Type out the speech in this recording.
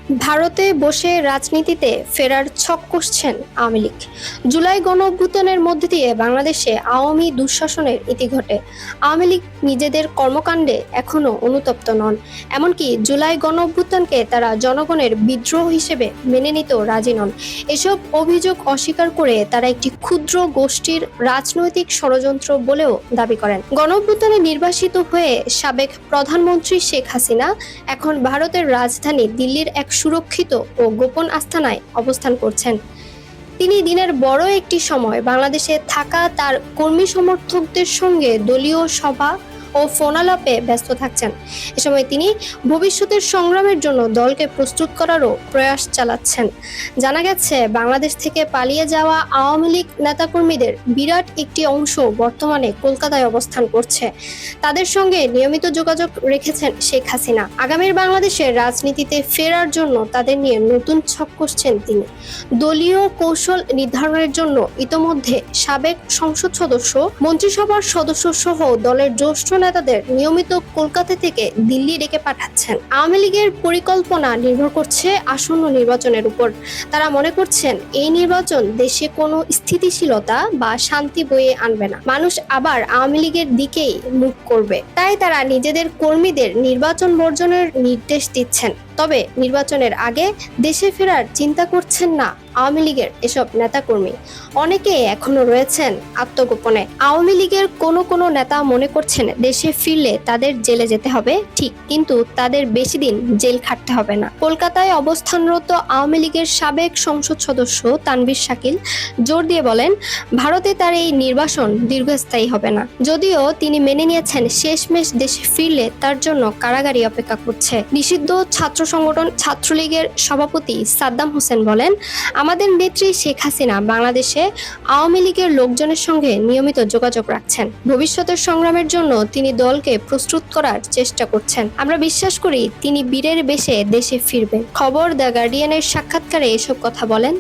ভারতে বসে রাজনীতিতে ফেরার ছক কষছেন আওয়ামী লীগ। জুলাই গণঅভ্যুত্থানের মধ্যে দিয়ে বাংলাদেশে আওয়ামী দুঃশাসনের ইতি ঘটে। আওয়ামী লীগ নিজেদের কর্মকাণ্ডে এখনো অনুতপ্ত নন। এমনকি জুলাই গণঅভ্যুত্থানকে তারা জনগণের বিদ্রোহ হিসেবে মেনে নিতেও রাজি নন। এসব অভিযোগ অস্বীকার করে তারা একটি ক্ষুদ্র গোষ্ঠীর রাজনৈতিক ষড়যন্ত্র বলেও দাবি করেন। গণঅভ্যুত্থানে নির্বাসিত হয়ে সাবেক প্রধানমন্ত্রী শেখ হাসিনা এখন ভারতের রাজধানী দিল্লির এক সুরক্ষিত ও গোপন আস্তানায় অবস্থান করছেন। তিনি দিনের বড় একটি সময় বাংলাদেশে থাকা তার কর্মী সমর্থকদের সঙ্গে দলীয় সভা ও ফোনালাপে ব্যস্ত থাকছেন। এ সময় তিনি ভবিষ্যতের সংগ্রামের জন্য দলকে প্রস্তুত করারও প্রয়াস চালাচ্ছেন। জানা গেছে, বাংলাদেশ থেকে পালিয়ে যাওয়া আওয়ামী লীগ নেতাকর্মীদের বিরাট একটি অংশ বর্তমানে কলকাতায় অবস্থান করছে। তাদের সঙ্গে নিয়মিত যোগাযোগ রেখেছেন শেখ হাসিনা। আগামীর বাংলাদেশের রাজনীতিতে ফেরার জন্য তাদের নিয়ে নতুন ছক কষছেন তিনি। দলীয় কৌশল নির্ধারণের জন্য ইতোমধ্যে সাবেক সংসদ সদস্য, মন্ত্রিসভার সদস্য সহ দলের জ্যেষ্ঠ নেতাদের নিয়মিত কলকাতা থেকে দিল্লি ডেকে পাঠাচ্ছেন। আওয়ামী লীগের পরিকল্পনা নির্ভর করছে আসন্ন নির্বাচনের উপর। তারা মনে করছেন এই নির্বাচন দেশে কোনো স্থিতিশীলতা বা শান্তি বয়ে আনবে না, মানুষ আবার আওয়ামী লীগের দিকেই মুখ করবে। তাই তারা নিজেদের কর্মীদের নির্বাচন বর্জনের নির্দেশ দিচ্ছেন। তবে নির্বাচনের আগে দেশে ফেরার চিন্তা করছেন না আওয়ামী লীগের এসব নেতাকর্মী। অনেকে এখনো রয়েছেন আত্মগোপনে। আওয়ামী লীগের কোনো নেতা মনে করছেন দেশে ফিরলে তাদের জেলে যেতে হবে, ঠিক, কিন্তু তাদের বেশি দিন জেল খাটতে হবে না। কলকাতায় অবস্থানরত আওয়ামী লীগের সাবেক সংসদ সদস্য তানভীর শাকিল জোর দিয়ে বলেন, ভারতে তার এই নির্বাসন দীর্ঘস্থায়ী হবে না। যদিও তিনি মেনে নিয়েছেন শেষমেশ দেশে ফিরলে তার জন্য কারাগারই অপেক্ষা করছে। নিষিদ্ধ ছাত্র সংগঠন ছাত্রলীগের সভাপতি সাদ্দাম হোসেন বলেন, আমাদের নেত্রী শেখ হাসিনা বাংলাদেশে আওয়ামী লীগের লোকজনের সঙ্গে নিয়মিত যোগাযোগ রাখছেন। ভবিষ্যতের সংগ্রামের জন্য তিনি দলকে প্রস্তুত করার চেষ্টা করছেন। আমরা বিশ্বাস করি তিনি বীরের বেশে দেশে ফিরবেন। খবর দ্য গার্ডিয়ানের সাক্ষাৎকারে এসব কথা বলেন।